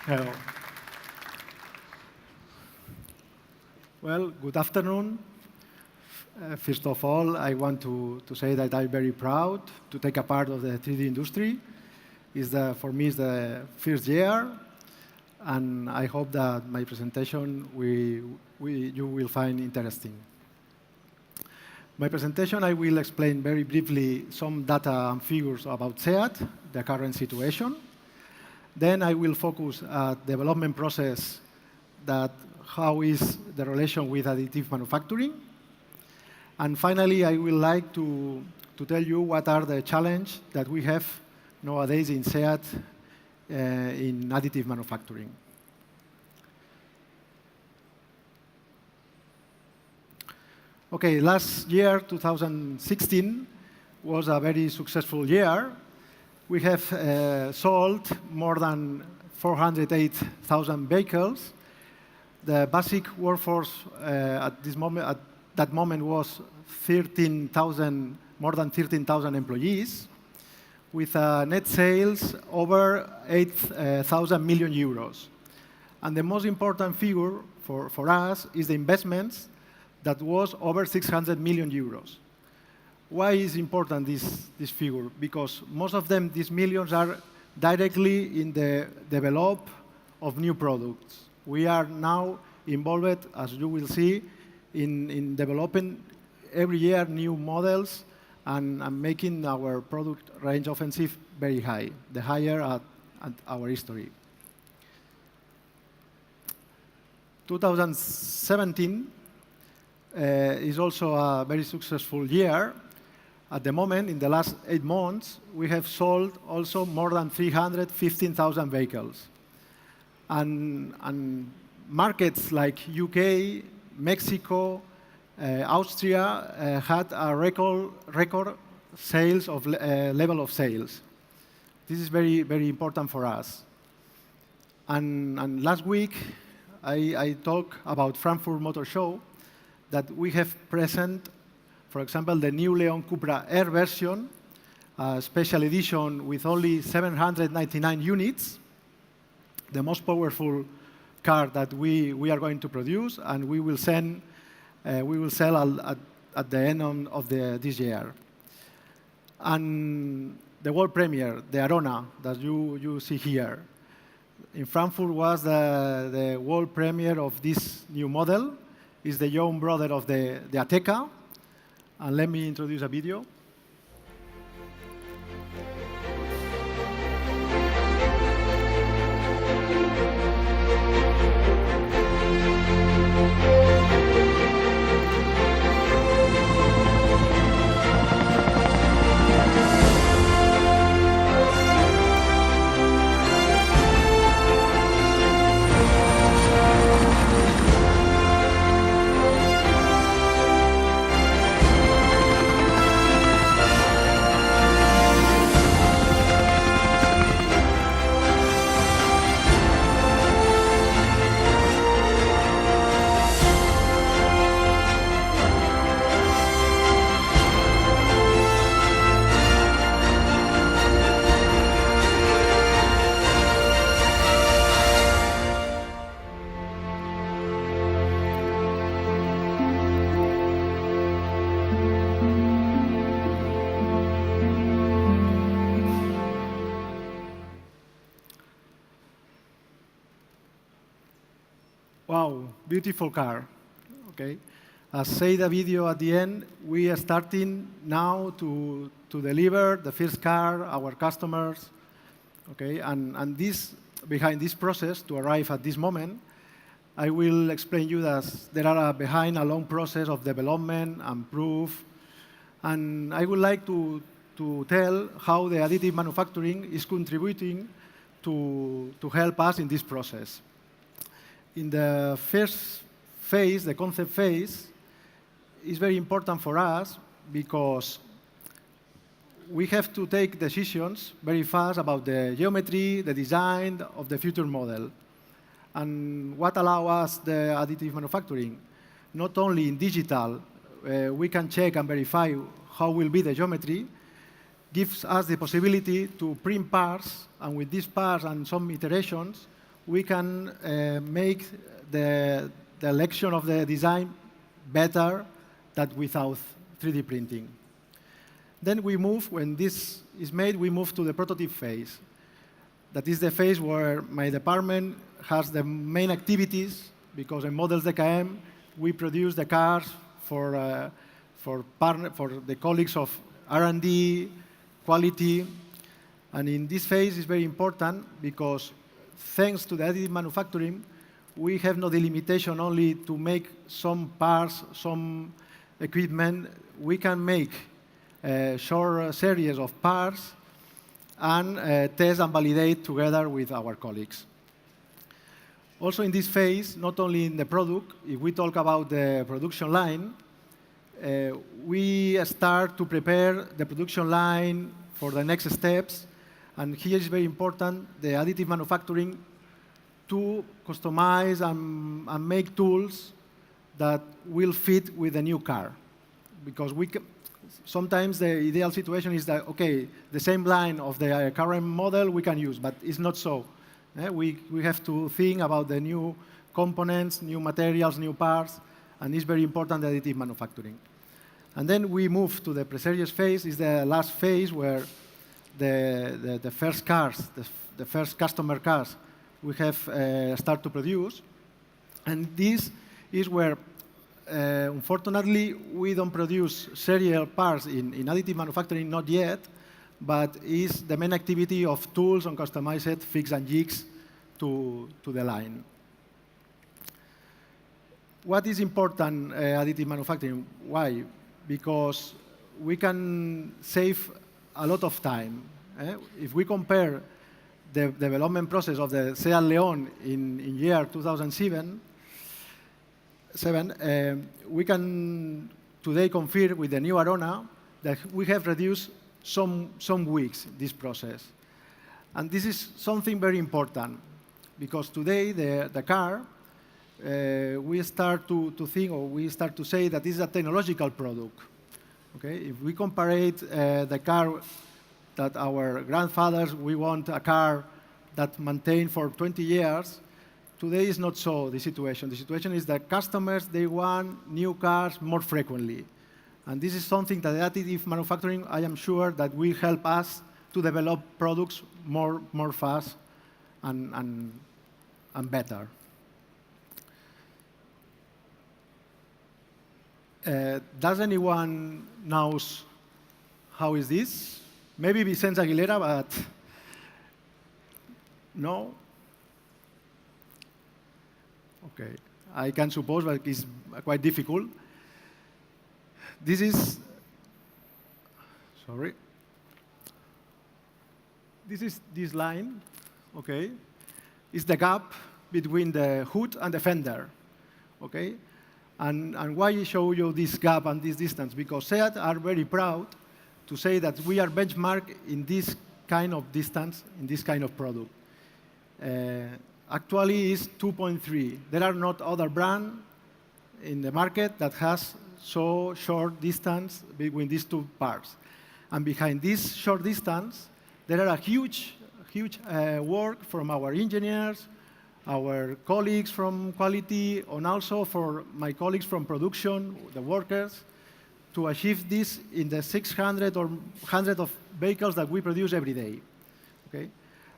Hello. Well, good afternoon. First of all, I want to say that I'm very proud to take a part of the 3D industry. For me, it's the first year, and I hope that my presentation you will find interesting. My presentation, I will explain very briefly some data and figures about SEAT, the current situation. Then I will focus at development process, how is the relation with additive manufacturing. And finally, I would like to tell you what are the challenges that we have nowadays in SEAT in additive manufacturing. OK, last year, 2016, was a very successful year. We have sold more than 408,000 vehicles. The basic workforce at that moment was more than 13,000 employees, with net sales over 8,000 million euros. And the most important figure for us is the investments that was over 600 million euros. Why is important this figure? Because most of them, these millions, are directly in the development of new products. We are now involved, as you will see, in developing every year new models and making our product range offensive very high, the higher at our history. 2017 is also a very successful year. At the moment, in the last 8 months, we have sold also more than 315,000 vehicles. And markets like UK, Mexico, Austria had a record sales level of sales. This is very, very important for us. And last week, I talked about Frankfurt Motor Show, that we have present, for example, the new Leon Cupra Air version, a special edition with only 799 units, the most powerful car that we are going to produce, and we will sell at the end of this year. And the world premiere, the Arona, that you see here, in Frankfurt was the world premiere of this new model. It's the young brother of the Ateca. And let me introduce a video. Wow, beautiful car. Okay. As say the video at the end, we are starting now to deliver the first car, our customers. Okay. And behind this process, to arrive at this moment, I will explain you that there are behind a long process of development and proof. And I would like to tell how the additive manufacturing is contributing to help us in this process. In the first phase, the concept phase, is very important for us because we have to take decisions very fast about the geometry, the design of the future model. And what allows us the additive manufacturing? Not only in digital, we can check and verify how will be the geometry, gives us the possibility to print parts, and with these parts and some iterations, we can make the election of the design better than without 3D printing. Then we move, when this is made, we move to the prototype phase. That is the phase where my department has the main activities, because in Models DKM, we produce the cars for the colleagues of R&D, quality. And in this phase, it's very important because thanks to the additive manufacturing, we have no delimitation only to make some parts, some equipment. We can make a short series of parts and test and validate together with our colleagues. Also in this phase, not only in the product, if we talk about the production line, we start to prepare the production line for the next steps. And here is very important, the additive manufacturing to customize and make tools that will fit with the new car. Because sometimes the ideal situation is that, OK, the same line of the current model we can use, but it's not so. We have to think about the new components, new materials, new parts, and it's very important, the additive manufacturing. And then we move to the pre-series phase. Is the last phase where the first cars, the first customer cars, we have start to produce. And this is where, unfortunately, we don't produce serial parts in additive manufacturing, not yet, but is the main activity of tools and customized fix and jigs to the line. What is important, additive manufacturing? Why? Because we can save a lot of time. If we compare the development process of the Seat Leon in year 2007, we can today confirm with the new Arona that we have reduced some weeks this process. And this is something very important, because today the car, we start to think, or we start to say that this is a technological product. Okay? If we compare the car that our grandfathers, we want a car that maintained for 20 years, today is not so the situation. The situation is that customers, they want new cars more frequently. And this is something that additive manufacturing, I am sure, that will help us to develop products more fast and better. Does anyone knows how is this? Maybe Vicente Aguilera, but no? OK. I can suppose, but it's quite difficult. This is, sorry. This is this line, OK? It's the gap between the hood and the fender, OK? And why I show you this gap and this distance? Because Seat are very proud to say that we are benchmark in this kind of distance, in this kind of product. Actually, it's 2.3. There are not other brands in the market that has so short distance between these two parts. And behind this short distance, there are a huge work from our engineers, our colleagues from quality, and also for my colleagues from production, the workers, to achieve this in the 600 or 100 of vehicles that we produce every day. Okay?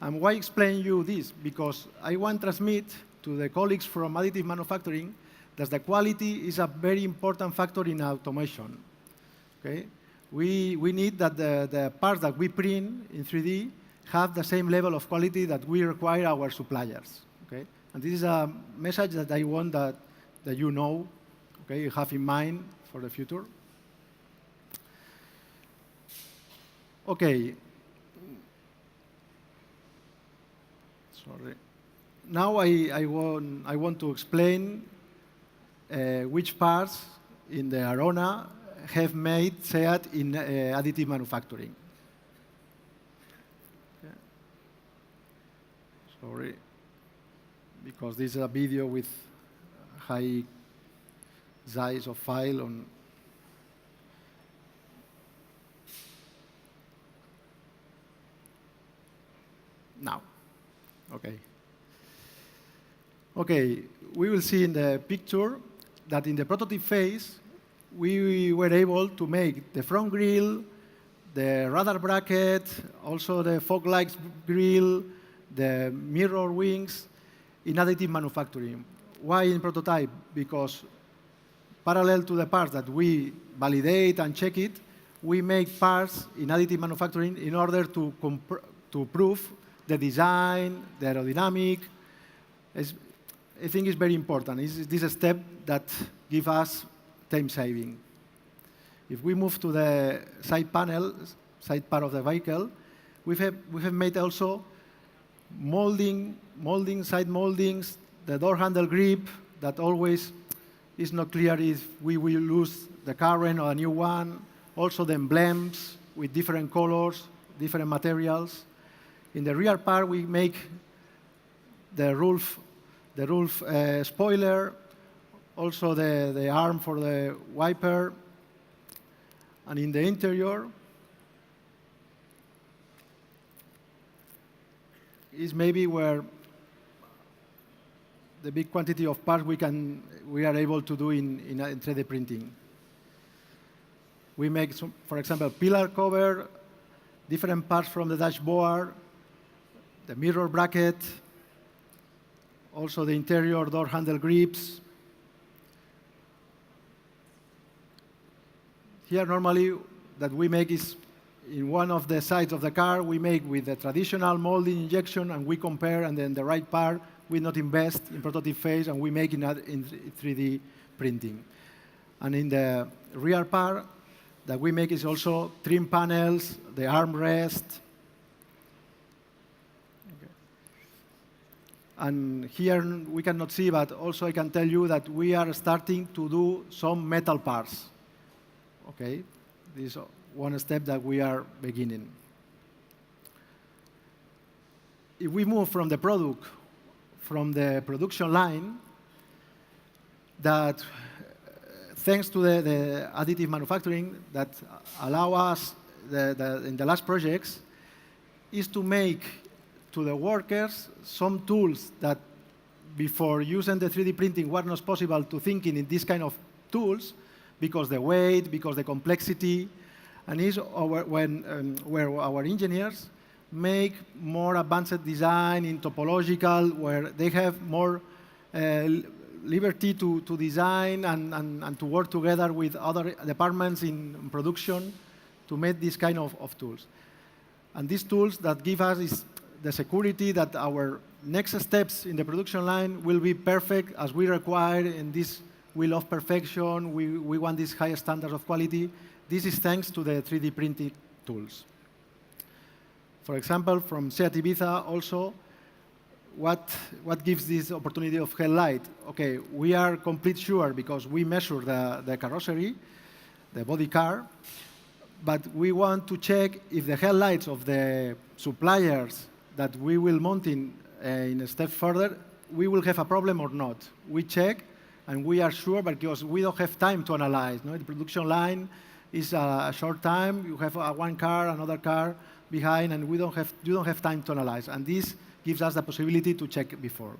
And why explain you this? Because I want to transmit to the colleagues from additive manufacturing that the quality is a very important factor in automation. Okay? We need that the parts that we print in 3D have the same level of quality that we require our suppliers. Okay? And this is a message that I want that you know, okay, you have in mind for the future. Okay. Sorry. Now I want to explain which parts in the Arona have made SEAT in additive manufacturing. Okay. Sorry, because this is a video with high size of file on. Now, okay. Okay, we will see in the picture that in the prototype phase, we were able to make the front grille, the radar bracket, also the fog lights grille, the mirror wings in additive manufacturing. Why in prototype? Because parallel to the parts that we validate and check it, we make parts in additive manufacturing in order to prove the design, the aerodynamic. I think it's very important. This is a step that gives us time saving. If we move to the side panel, side part of the vehicle, we have made also side moldings, the door handle grip that always is not clear if we will lose the current or a new one. Also the emblems with different colors, different materials. In the rear part, we make the roof spoiler, also the arm for the wiper. And in the interior is maybe where the big quantity of parts we are able to do in 3D printing. We make, for example, pillar cover, different parts from the dashboard, the mirror bracket, also the interior door handle grips. Here, normally, that we make is in one of the sides of the car, we make with the traditional molding injection, and we compare, and then the right part, we not invest in prototype phase, and we make in 3D printing. And in the rear part, that we make is also trim panels, the armrest. Okay. And here we cannot see, but also I can tell you that we are starting to do some metal parts. Okay, this is one step that we are beginning. If we move from the product, from the production line, that thanks to the additive manufacturing that allow us in the last projects, is to make to the workers some tools that before using the 3D printing were not possible to thinking in this kind of tools, because the weight, because the complexity, and is where our engineers make more advanced design in topological, where they have more liberty to design and to work together with other departments in production to make this kind of tools. And these tools that give us is the security that our next steps in the production line will be perfect as we require in this we love perfection, we want these higher standards of quality. This is thanks to the 3D printing tools. For example, from Seat Ibiza also, what gives this opportunity of headlight? Okay, we are complete sure because we measure the carrosserie, the body car, but we want to check if the headlights of the suppliers that we will mount in a step further, we will have a problem or not. We check, and we are sure because we don't have time to analyze. No? The production line is a short time. You have one car, another car behind, and you don't have time to analyze. And this gives us the possibility to check before.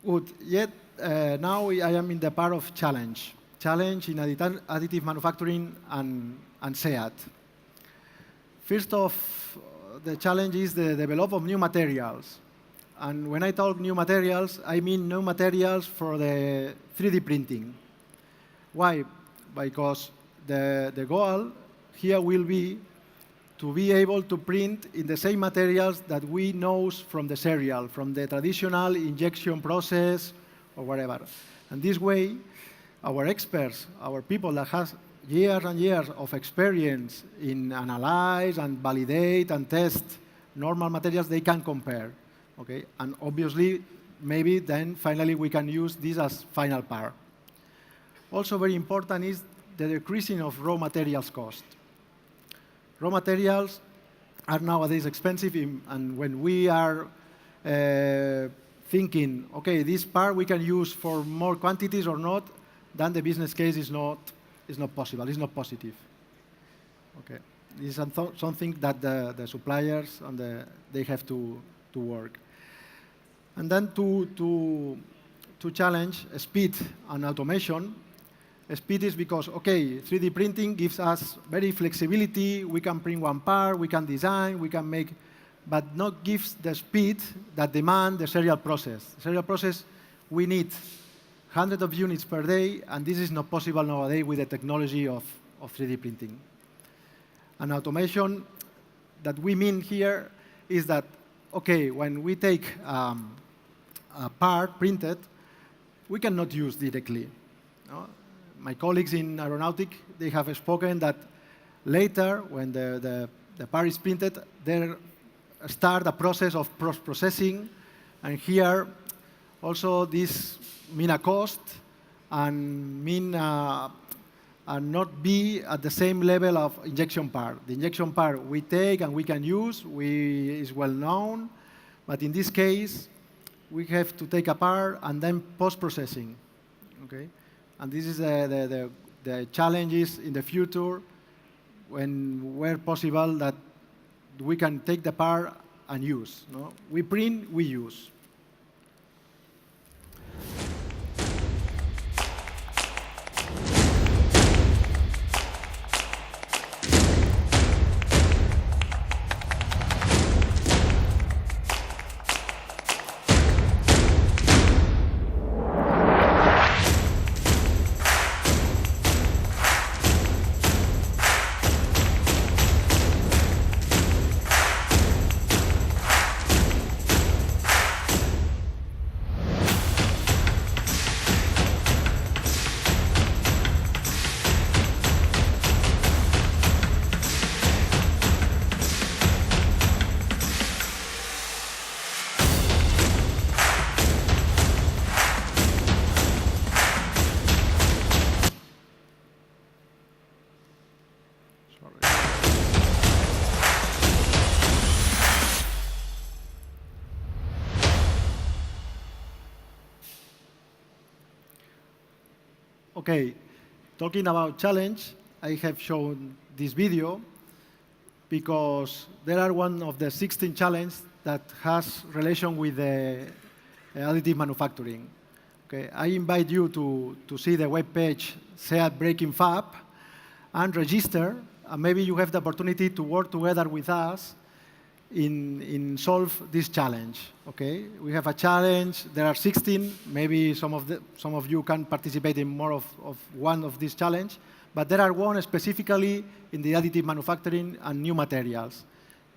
Good. Yet now I am in the part of challenge. Challenge in additive manufacturing and SEAT. First off, the challenge is the development of new materials. And when I talk new materials, I mean new materials for the 3D printing. Why? Because the goal here will be to be able to print in the same materials that we know from the serial, from the traditional injection process or whatever. And this way, our experts, our people that has years and years of experience in analyze and validate and test normal materials, they can compare. Okay? And obviously, maybe then finally we can use this as final part. Also very important is the decreasing of raw materials cost. Raw materials are nowadays expensive, and when we are thinking, okay, this part we can use for more quantities or not, then the business case is not possible, it's not positive. Okay. This is something that the suppliers and they have to work. And then to challenge speed and automation. Speed is because, okay, 3D printing gives us very flexibility. We can print one part, we can design, we can make, but not gives the speed that demand the serial process. The serial process, we need hundreds of units per day, and this is not possible nowadays with the technology of 3D printing. And automation that we mean here is that, okay, when we take a part printed, we cannot use directly. No? My colleagues in aeronautic, they have spoken that later, when the part is printed, they start a process of post-processing, and here also this mean a cost and mean and not be at the same level of injection part. The injection part we take and we can use, is well known, but in this case, we have to take a part and then post-processing. Okay? And this is the challenges in the future where possible that we can take the part and use. No? We print, we use. Okay, talking about challenge, I have shown this video because there are one of the 16 challenges that has relation with the additive manufacturing. Okay, I invite you to see the web page SEAT Breaking Fab and register, and maybe you have the opportunity to work together with us in solve this challenge. Okay, we have a challenge. There are 16. Maybe some of you can participate in more of one of these challenges, but there are one specifically in the additive manufacturing and new materials.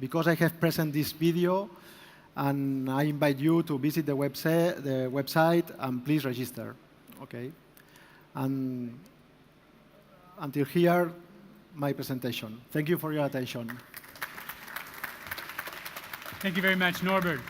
Because I have present this video, and I invite you to visit the website and please register. Okay, and until here, my presentation. Thank you for your attention. Thank you very much, Norbert.